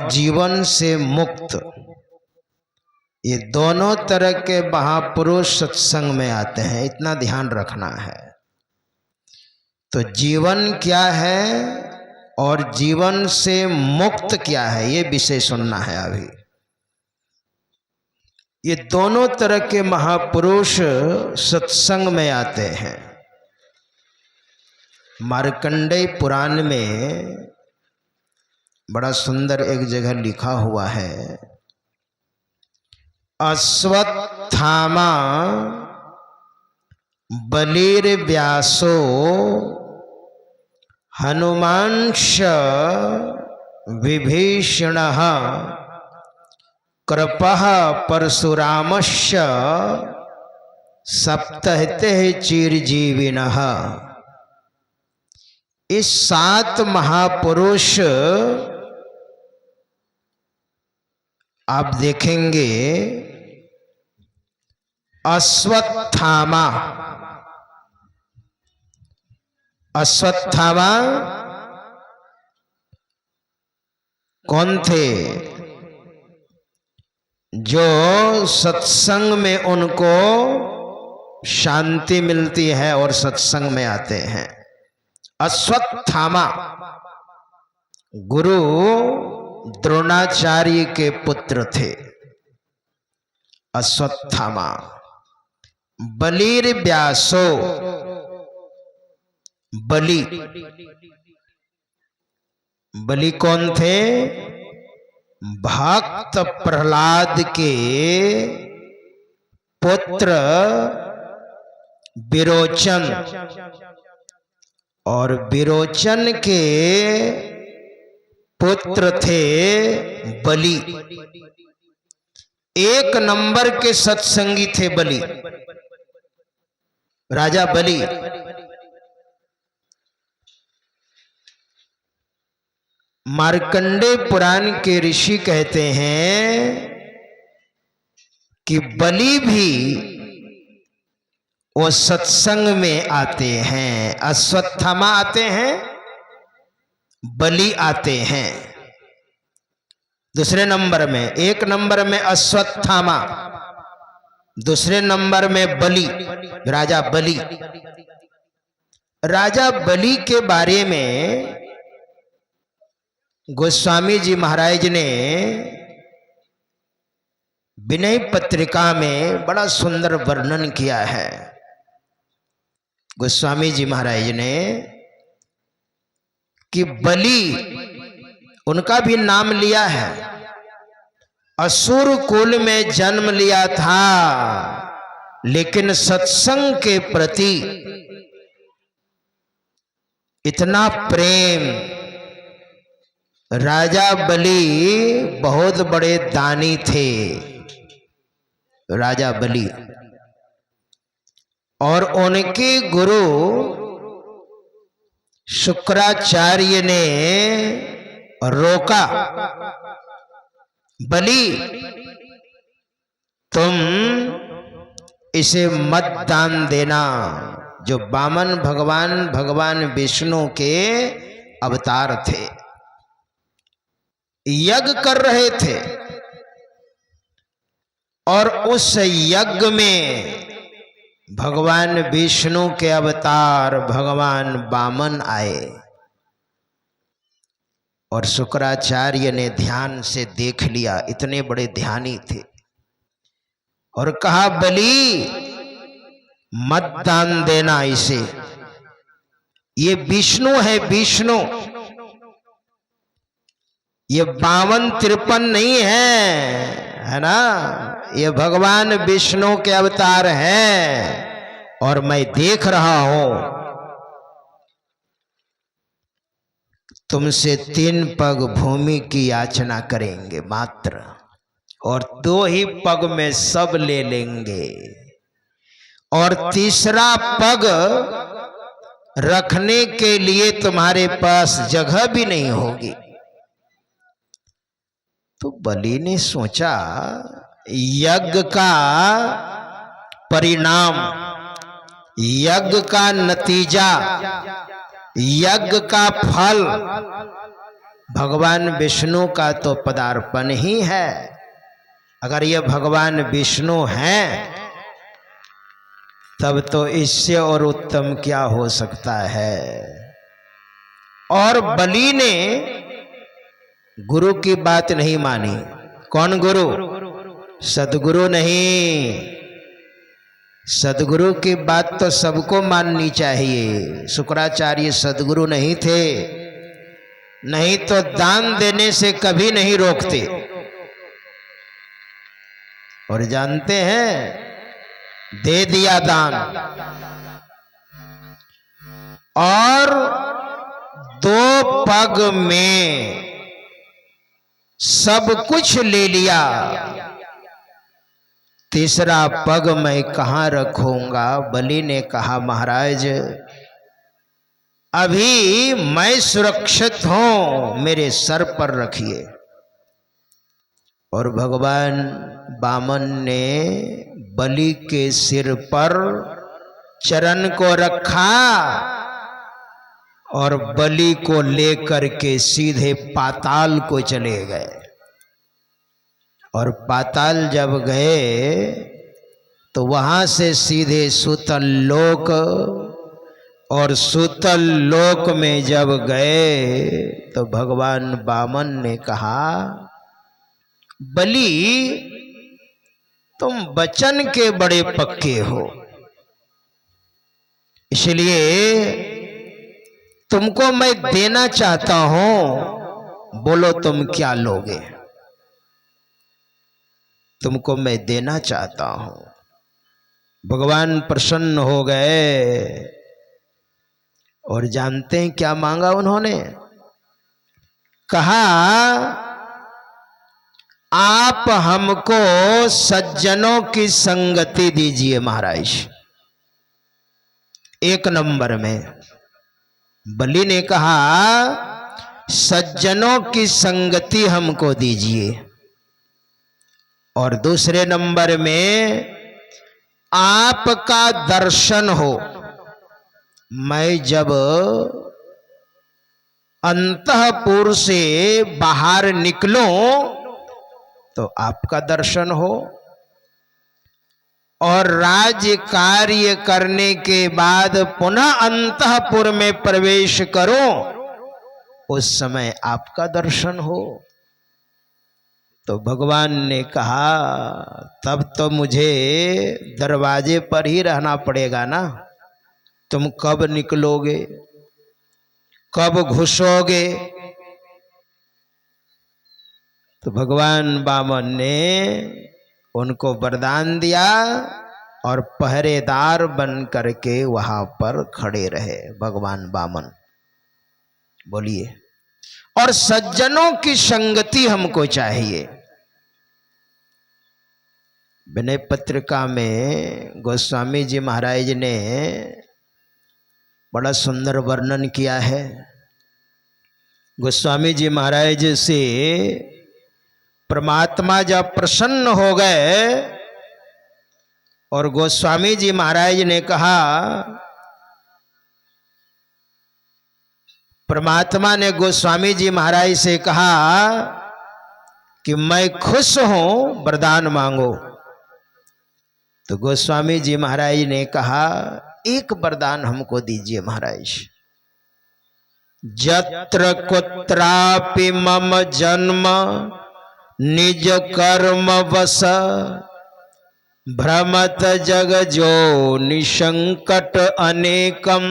जीवन से मुक्त, ये दोनों तरह के महापुरुष सत्संग में आते हैं, इतना ध्यान रखना है। तो जीवन क्या है और जीवन से मुक्त क्या है, ये विषय सुनना है अभी। ये दोनों तरह के महापुरुष सत्संग में आते हैं। मार्कंडेय पुराण में बड़ा सुंदर एक जगह लिखा हुआ है, अश्वत्थामा बलिर्व्यासो हनुमांश्च विभीषणः कृपः परशुरामश्च सप्तहिते चिरजीविनः। इस 7 महापुरुष आप देखेंगे। अश्वत्थामा, अश्वत्थामा कौन थे? जो सत्संग में उनको शांति मिलती है और सत्संग में आते हैं। अश्वत्थामा गुरु द्रोणाचार्य के पुत्र थे, अश्वत्थामा। बलिर्व्यासो, बलि, बलि कौन थे? भक्त प्रहलाद के पुत्र विरोचन, और विरोचन के पुत्र थे बलि। 1 नंबर के सत्संगी थे बलि, राजा बलि। मार्कंडेय पुराण के ऋषि कहते हैं कि बलि भी वो सत्संग में आते हैं। अश्वत्थामा आते हैं, बलि आते हैं। दूसरे नंबर में, 1 नंबर में अश्वत्थामा, दूसरे नंबर में बलि, राजा बलि। राजा बलि के बारे में गोस्वामी जी महाराज ने विनय पत्रिका में बड़ा सुंदर वर्णन किया है। गोस्वामी जी महाराज ने कि बलि, उनका भी नाम लिया है, असुर कुल में जन्म लिया था, लेकिन सत्संग के प्रति इतना प्रेम। राजा बलि बहुत बड़े दानी थे, राजा बलि। और उनके गुरु शुक्राचार्य ने रोका, बलि तुम इसे मत दान देना। जो वामन भगवान विष्णु के अवतार थे, यज्ञ कर रहे थे, और उस यज्ञ में भगवान विष्णु के अवतार भगवान वामन आए, और शुक्राचार्य ने ध्यान से देख लिया, इतने बड़े ध्यानी थे, और कहा बलि मत दान देना इसे, ये विष्णु है, विष्णु, ये 52-53 नहीं है ना, ये भगवान विष्णु के अवतार हैं, और मैं देख रहा हूं तुमसे 3 पग भूमि की याचना करेंगे मात्र, और 2 ही पग में सब ले लेंगे, और 3रा पग रखने के लिए तुम्हारे पास जगह भी नहीं होगी। तो बलि ने सोचा, यज्ञ का परिणाम, यज्ञ का नतीजा, यज्ञ का फल भगवान विष्णु का तो पदार्पण ही है। अगर ये भगवान विष्णु हैं तब तो इससे और उत्तम क्या हो सकता है। और बलि ने गुरु की बात नहीं मानी। कौन गुरु? सदगुरु नहीं। सदगुरु की बात तो सबको माननी चाहिए। शुक्राचार्य सदगुरु नहीं थे, नहीं तो दान देने से कभी नहीं रोकते। और जानते हैं, दे दिया दान और 2 पग में सब कुछ ले लिया, तीसरा पग मैं कहां रखूंगा? बलि ने कहा, महाराज अभी मैं सुरक्षित हूं, मेरे सर पर रखिए। और भगवान वामन ने बलि के सिर पर चरण को रखा और बलि को लेकर के सीधे पाताल को चले गए। और पाताल जब गए तो वहां से सीधे सूतल लोक, और सूतल लोक में जब गए तो भगवान वामन ने कहा, बलि तुम वचन के बड़े पक्के हो, इसलिए तुमको मैं देना चाहता हूं, बोलो तुम क्या लोगे? तुमको मैं देना चाहता हूं। भगवान प्रसन्न हो गए और जानते हैं क्या मांगा उन्होंने? कहा, आप हमको सज्जनों की संगति दीजिए महाराज। 1 नंबर में बलि ने कहा, सज्जनों की संगति हमको दीजिए। और दूसरे नंबर में आपका दर्शन हो। मैं जब अंतःपुर से बाहर निकलूं तो आपका दर्शन हो, और राज्य कार्य करने के बाद पुनः अंतःपुर में प्रवेश करूं, उस समय आपका दर्शन हो। तो भगवान ने कहा, तब तो मुझे दरवाजे पर ही रहना पड़ेगा ना। तुम कब निकलोगे, कब घुसोगे? तो भगवान वामन ने उनको वरदान दिया और पहरेदार बन करके वहां पर खड़े रहे भगवान वामन। बोलिए। और सज्जनों की संगति हमको चाहिए। विनय पत्रिका में गोस्वामी जी महाराज ने बड़ा सुंदर वर्णन किया है। गोस्वामी जी महाराज से परमात्मा जब प्रसन्न हो गए और गोस्वामी जी महाराज ने कहा, परमात्मा ने गोस्वामी जी महाराज से कहा कि मैं खुश हूं, वरदान मांगो। तो गोस्वामी जी महाराज ने कहा, एक वरदान हमको दीजिए महाराज। जत्र कुत्रापि मम जन्म निज कर्म वश भ्रमत जग जो निसंकट अनेकम।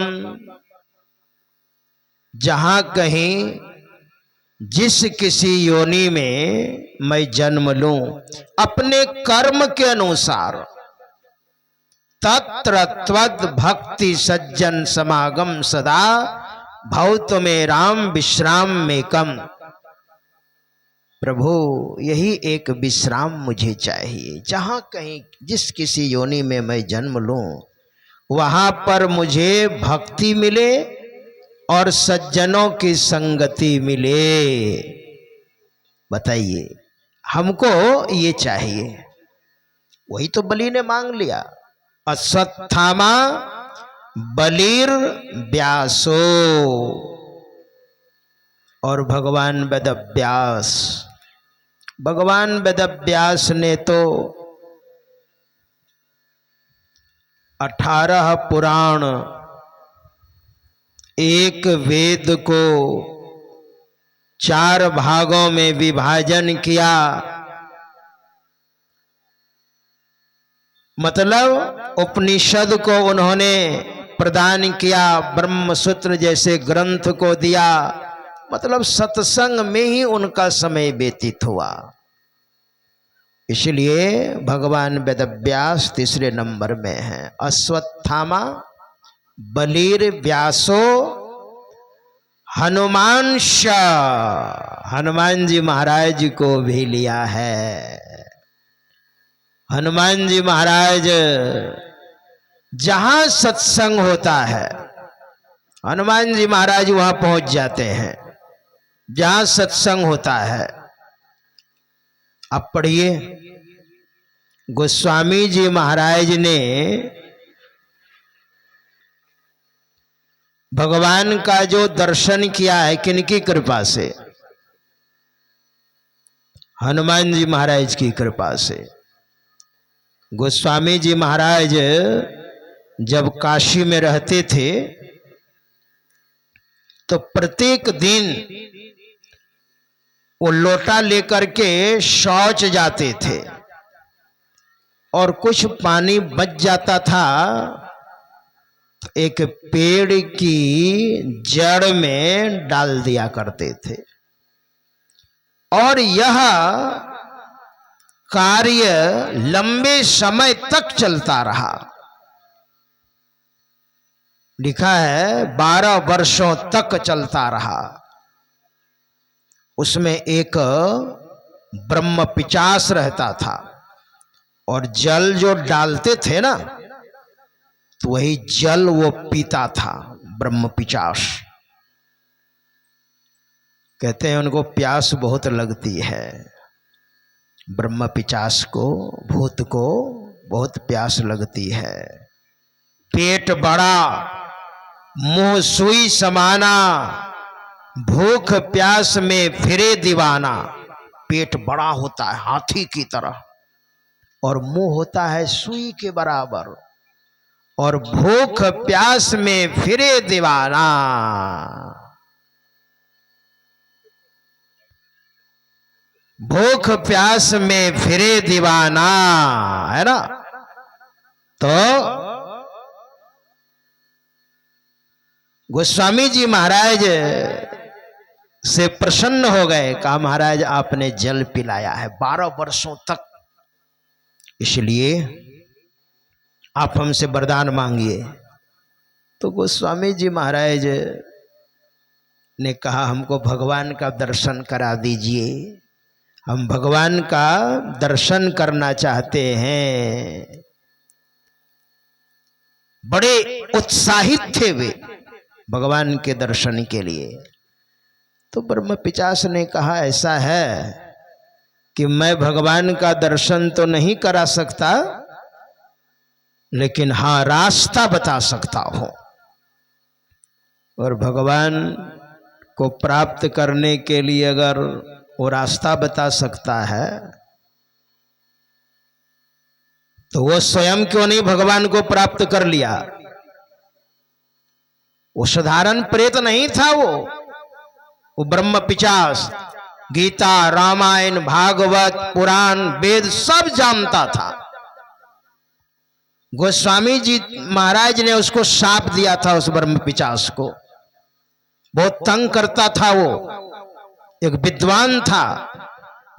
जहां कहीं जिस किसी योनि में मैं जन्म लूं अपने कर्म के अनुसार, तत्र त्वद भक्ति सज्जन समागम सदा भौत में राम विश्राम में कम। प्रभु यही एक विश्राम मुझे चाहिए। जहां कहीं जिस किसी योनि में मैं जन्म लूं वहां पर मुझे भक्ति मिले और सज्जनों की संगति मिले। बताइए, हमको ये चाहिए। वही तो बलि ने मांग लिया। अश्वत्थामा बलिर व्यासो। और भगवान वेदव्यास, भगवान वेदव्यास ने तो 18 पुराण, एक वेद को 4 भागों में विभाजन किया। मतलब उपनिषद को उन्होंने प्रदान किया, ब्रह्म सूत्र जैसे ग्रंथ को दिया। मतलब सत्संग में ही उनका समय व्यतीत हुआ। इसलिए भगवान वेदव्यास तीसरे नंबर में हैं। अश्वत्थामा, बलीर, व्यासो, हनुमान शाह, हनुमान जी महाराज को भी लिया है। हनुमान जी महाराज जहां सत्संग होता है, हनुमान जी महाराज वहां पहुंच जाते हैं जहां सत्संग होता है। अब पढ़िए, गोस्वामी जी महाराज ने भगवान का जो दर्शन किया है, किनकी कृपा से? हनुमान जी महाराज की कृपा से। गोस्वामी जी महाराज जब काशी में रहते थे तो प्रत्येक दिन वो लोटा लेकर के शौच जाते थे और कुछ पानी बच जाता था तो एक पेड़ की जड़ में डाल दिया करते थे। और यह कार्य लंबे समय तक चलता रहा। लिखा है 12 वर्षों तक चलता रहा। उसमें एक ब्रह्म पिचास रहता था और जल जो डालते थे ना तो वही जल वो पीता था, ब्रह्म पिचास। कहते हैं उनको प्यास बहुत लगती है, ब्रह्म पिचास को, भूत को बहुत प्यास लगती है। पेट बड़ा, मुंह सुई समाना, भूख प्यास में फिरे दीवाना। पेट बड़ा होता है हाथी की तरह और मुंह होता है सुई के बराबर, और भूख प्यास में फिरे दीवाना। भूख प्यास में फिरे दीवाना, है ना। तो गोस्वामी जी महाराज से प्रसन्न हो गए, कहा महाराज आपने जल पिलाया है 12 वर्षों तक, इसलिए आप हमसे वरदान मांगिए। तो गोस्वामी जी महाराज ने कहा हमको भगवान का दर्शन करा दीजिए, हम भगवान का दर्शन करना चाहते हैं। बड़े उत्साहित थे वे भगवान के दर्शन के लिए। तो ब्रह्म पिचास ने कहा ऐसा है कि मैं भगवान का दर्शन तो नहीं करा सकता, लेकिन हाँ रास्ता बता सकता हूं। और भगवान को प्राप्त करने के लिए अगर वो रास्ता बता सकता है तो वो स्वयं क्यों नहीं भगवान को प्राप्त कर लिया? वो साधारण प्रेत नहीं था, वो ब्रह्म पिचास गीता, रामायण, भागवत, पुराण, वेद सब जानता था। गोस्वामी जी महाराज ने उसको शाप दिया था, उस ब्रह्म पिचास को। बहुत तंग करता था वो, एक विद्वान था।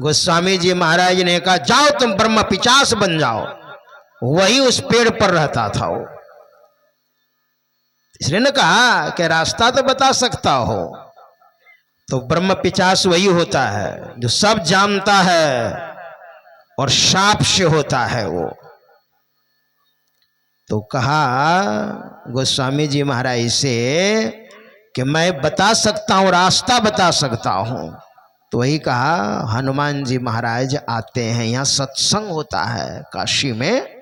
गोस्वामी जी महाराज ने कहा जाओ तुम ब्रह्म पिचास बन जाओ। वही उस पेड़ पर रहता था वो। इसने ने कहा कि रास्ता तो बता सकता हो। तो ब्रह्म पिचास वही होता है जो सब जानता है और शाप से होता है वो। तो कहा गोस्वामी जी महाराज से कि मैं बता सकता हूं, रास्ता बता सकता हूं। तो वही कहा हनुमान जी महाराज आते हैं, यहाँ सत्संग होता है काशी में,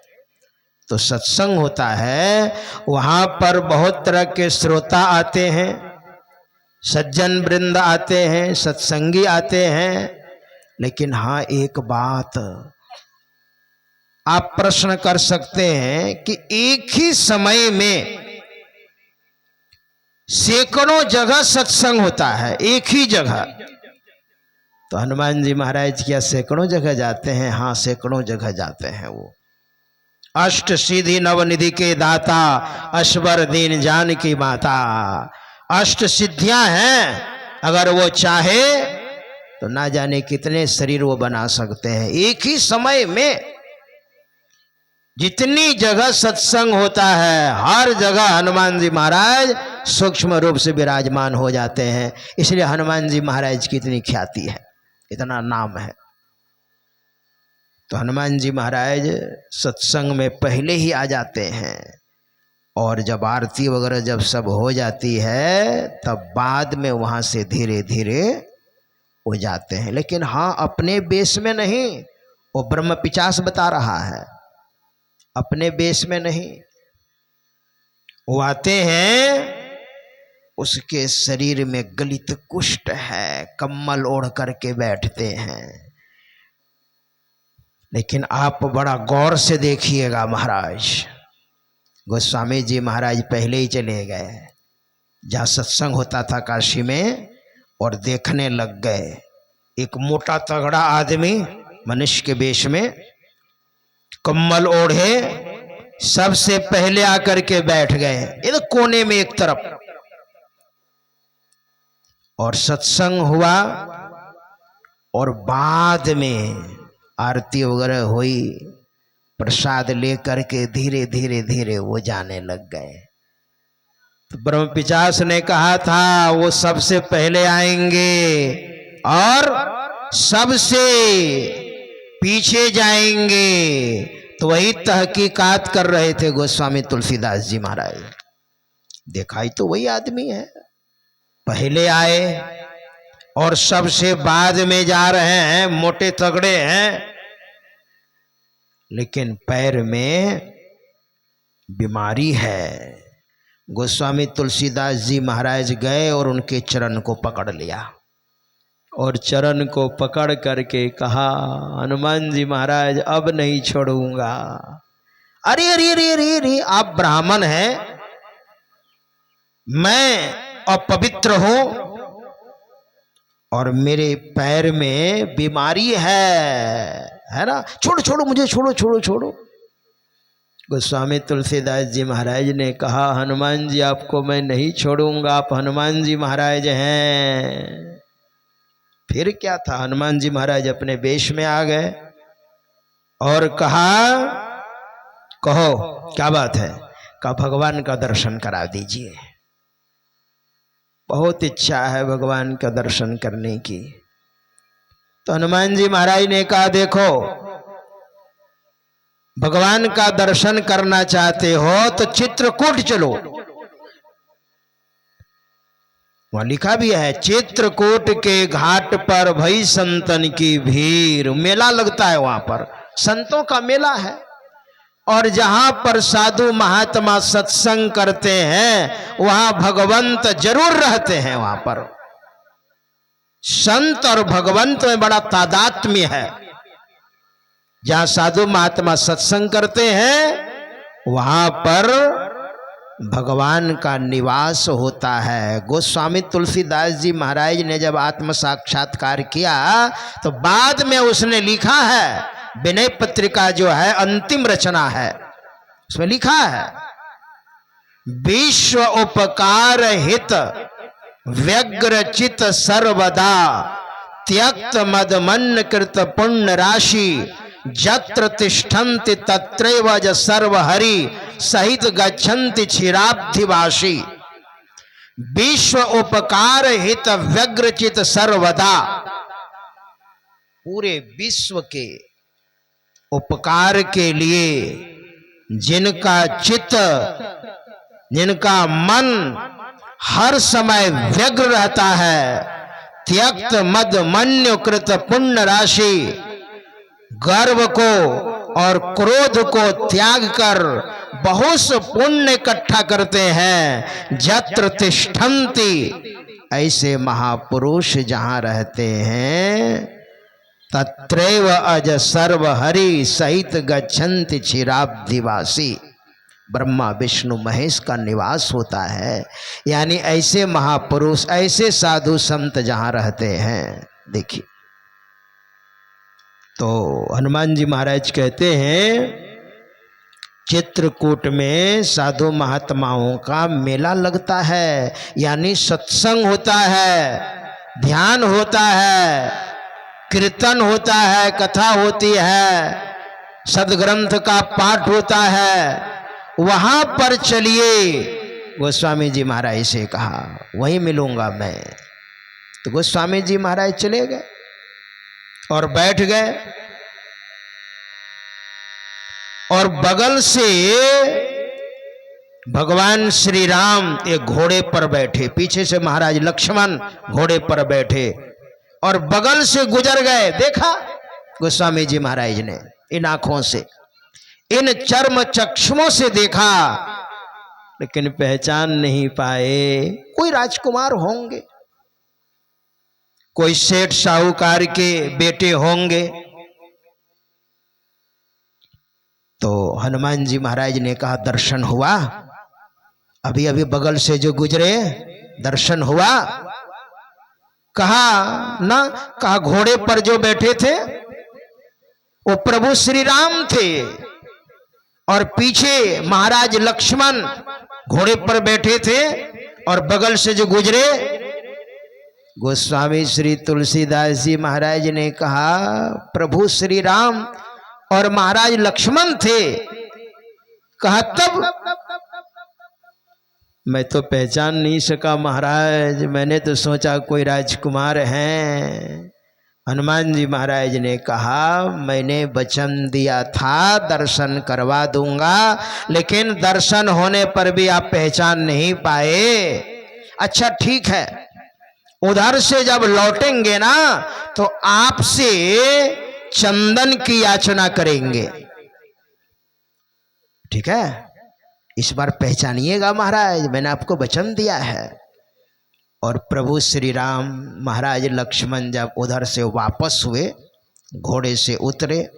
तो सत्संग होता है, वहां पर बहुत तरह के श्रोता आते हैं, सज्जन वृंद आते हैं, सत्संगी आते हैं, लेकिन हाँ एक बात आप प्रश्न कर सकते हैं कि एक ही समय में सैकड़ों जगह सत्संग होता है, एक ही जगह। तो हनुमान जी महाराज क्या सैकड़ों जगह जाते हैं? हाँ सैकड़ों जगह जाते हैं। वो अष्ट सिद्धि नवनिधि के दाता, अश्वर दीन जान की माता। अष्ट सिद्धियां हैं, अगर वो चाहे तो ना जाने कितने शरीर वो बना सकते हैं। एक ही समय में जितनी जगह सत्संग होता है, हर जगह हनुमान जी महाराज सूक्ष्म रूप से विराजमान हो जाते हैं। इसलिए हनुमान जी महाराज की इतनी ख्याति है, इतना नाम है। तो हनुमान जी महाराज सत्संग में पहले ही आ जाते हैं, और जब आरती वगैरह जब सब हो जाती है तब बाद में वहाँ से धीरे धीरे हो जाते हैं। लेकिन हाँ अपने बेस में नहीं, वो ब्रह्म पिचास बता रहा है, अपने बेस में नहीं। वो आते हैं, उसके शरीर में गलित कुष्ठ है, कम्बल ओढ़ करके बैठते हैं। लेकिन आप बड़ा गौर से देखिएगा, महाराज गोस्वामी जी महाराज पहले ही चले गए जहाँ सत्संग होता था काशी में, और देखने लग गए। एक मोटा तगड़ा आदमी मनुष्य के वेश में, कम्बल ओढ़े, सबसे पहले आकर के बैठ गए इधर कोने में एक तरफ। और सत्संग हुआ, और बाद में आरती वगैरह हुई, प्रसाद लेकर के धीरे धीरे धीरे वो जाने लग गए। तो ब्रह्म पिचास ने कहा था वो सबसे पहले आएंगे और सबसे पीछे जाएंगे। तो वही तहकीकात कर रहे थे गोस्वामी तुलसीदास जी महाराज। दिखाई तो वही आदमी है, पहले आए और सबसे बाद में जा रहे हैं, मोटे तगड़े हैं, लेकिन पैर में बीमारी है। गोस्वामी तुलसीदास जी महाराज गए और उनके चरण को पकड़ लिया, और चरण को पकड़ करके कहा, हनुमान जी महाराज अब नहीं छोड़ूंगा। अरे अरे अरे अरे अरे, आप ब्राह्मण हैं, मैं अपवित्र हूं, और मेरे पैर में बीमारी है ना, छोड़ो छोड़ो मुझे, छोड़ो छोड़ो छोड़ो। गोस्वामी तुलसीदास जी महाराज ने कहा, हनुमान जी आपको मैं नहीं छोड़ूंगा, आप हनुमान जी महाराज हैं। फिर क्या था, हनुमान जी महाराज अपने वेश में आ गए और कहा, कहो क्या बात है? कहा भगवान का दर्शन करा दीजिए, बहुत इच्छा है भगवान का दर्शन करने की। तो हनुमान जी महाराज ने कहा, देखो भगवान का दर्शन करना चाहते हो तो चित्रकूट चलो। वहां लिखा भी है, चित्रकूट के घाट पर भई संतन की भीड़। मेला लगता है वहां पर, संतों का मेला है, और जहां पर साधु महात्मा सत्संग करते हैं वहां भगवंत जरूर रहते हैं। वहां पर संत और भगवंत में बड़ा तादात्म्य है। जहां साधु महात्मा सत्संग करते हैं वहां पर भगवान का निवास होता है। गोस्वामी तुलसीदास जी महाराज ने जब आत्म साक्षात्कार किया तो बाद में उसने लिखा है, विनय पत्रिका जो है अंतिम रचना है, उसमें लिखा है, विश्व उपकार हित व्यग्र चित सर्वदा त्यक्त मदमन्न कृत पुण्य राशि जत्र तिष्ठन्ति तत्रैव ज सर्वहरि सहित गच्छन्ति क्षीराब्धिवासी। विश्व उपकार हित व्यग्र चित सर्वदा, पूरे विश्व के उपकार के लिए जिनका चित्त, जिनका मन हर समय व्यग्र रहता है, त्यक्त मद मन्य कृत पुण्य राशि, गर्व को और क्रोध को त्याग कर बहुत पुण्य इकट्ठा करते हैं। जत्र तिष्ठन्ति, ऐसे महापुरुष जहाँ रहते हैं तत्रैव अज सर्व हरि सहित गच्छन्ति क्षीराब्धिवासी। ब्रह्मा विष्णु महेश का निवास होता है। यानी ऐसे महापुरुष ऐसे साधु संत जहाँ रहते हैं। देखिए तो हनुमान जी महाराज कहते हैं चित्रकूट में साधु महात्माओं का मेला लगता है, यानी सत्संग होता है, ध्यान होता है, कीर्तन होता है, कथा होती है, सदग्रंथ का पाठ होता है। वहां पर चलिए, गोस्वामी जी महाराज से कहा, वहीं मिलूंगा मैं। तो गोस्वामी जी महाराज चले गए और बैठ गए, और बगल से भगवान श्री राम एक घोड़े पर बैठे, पीछे से महाराज लक्ष्मण घोड़े पर बैठे और बगल से गुजर गए। देखा गोस्वामी जी महाराज ने इन आंखों से, इन चर्म चक्षुओं से देखा, लेकिन पहचान नहीं पाए। कोई राजकुमार होंगे, कोई सेठ साहूकार के बेटे होंगे। तो हनुमान जी महाराज ने कहा दर्शन हुआ? अभी अभी बगल से जो गुजरे दर्शन हुआ? कहा ना, कहा घोड़े पर जो बैठे थे वो प्रभु श्री राम थे, और पीछे महाराज लक्ष्मण घोड़े पर बैठे थे, और बगल से जो गुजरे गोस्वामी श्री तुलसीदास जी महाराज ने कहा प्रभु श्री राम और महाराज लक्ष्मण थे। कहा तब मैं तो पहचान नहीं सका महाराज, मैंने तो सोचा कोई राजकुमार हैं। हनुमान जी महाराज ने कहा मैंने वचन दिया था दर्शन करवा दूंगा, लेकिन दर्शन होने पर भी आप पहचान नहीं पाए। अच्छा ठीक है, उधर से जब लौटेंगे ना तो आपसे चंदन की याचना करेंगे, ठीक है? इस बार पहचानिएगा महाराज, मैंने आपको वचन दिया है। और प्रभु श्री राम महाराज लक्ष्मण जब उधर से वापस हुए, घोड़े से उतरे,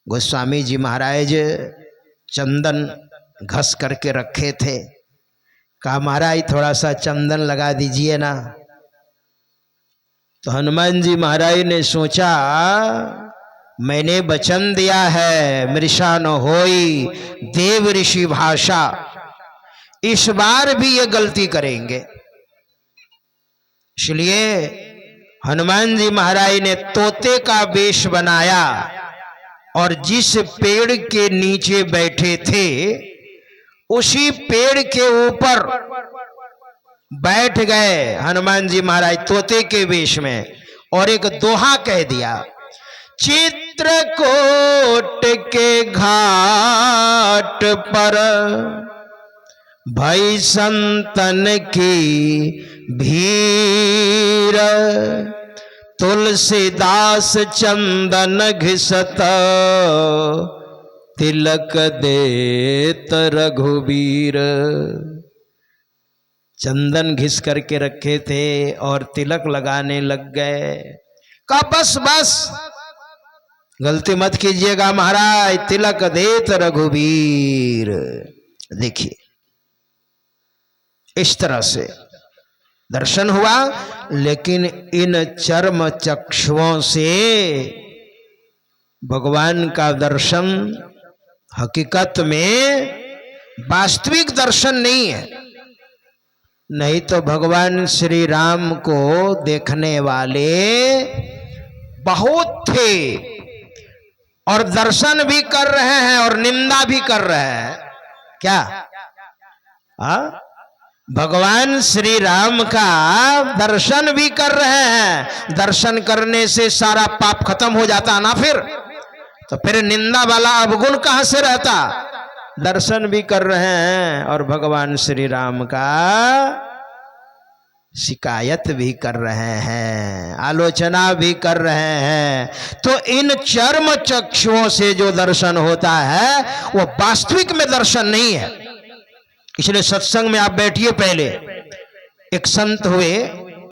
गोस्वामी जी महाराज चंदन घस करके रखे थे। कहा महाराज थोड़ा सा चंदन लगा दीजिए ना। तो हनुमान जी महाराज ने सोचा मैंने वचन दिया है मृषा न होई देव ऋषि भाषा, इस बार भी ये गलती करेंगे। इसलिए हनुमान जी महाराज ने तोते का वेश बनाया और जिस पेड़ के नीचे बैठे थे उसी पेड़ के ऊपर बैठ गए हनुमान जी महाराज तोते के वेश में, और एक दोहा कह दिया, चित्रकूट के घाट पर भई संतन की भीड़, तुलसीदास चंदन घिसत तिलक देत रघुबीर। चंदन घिस करके रखे थे और तिलक लगाने लग गए। कहा बस बस गलती मत कीजिएगा महाराज, तिलक देत रघुबीर। देखिए इस तरह से दर्शन हुआ, लेकिन इन चर्म चक्षुओं से भगवान का दर्शन हकीकत में वास्तविक दर्शन नहीं है। नहीं तो भगवान श्री राम को देखने वाले बहुत थे और दर्शन भी कर रहे हैं और निंदा भी कर रहे हैं। क्या भगवान श्री राम का दर्शन भी कर रहे हैं, दर्शन करने से सारा पाप खत्म हो जाता ना, फिर निंदा वाला अवगुण कहां से रहता। दर्शन भी कर रहे हैं और भगवान श्री राम का शिकायत भी कर रहे हैं, आलोचना भी कर रहे हैं। तो इन चर्म चक्षुओं से जो दर्शन होता है वो वास्तविक में दर्शन नहीं है। इसलिए सत्संग में आप बैठिए, पहले एक संत हुए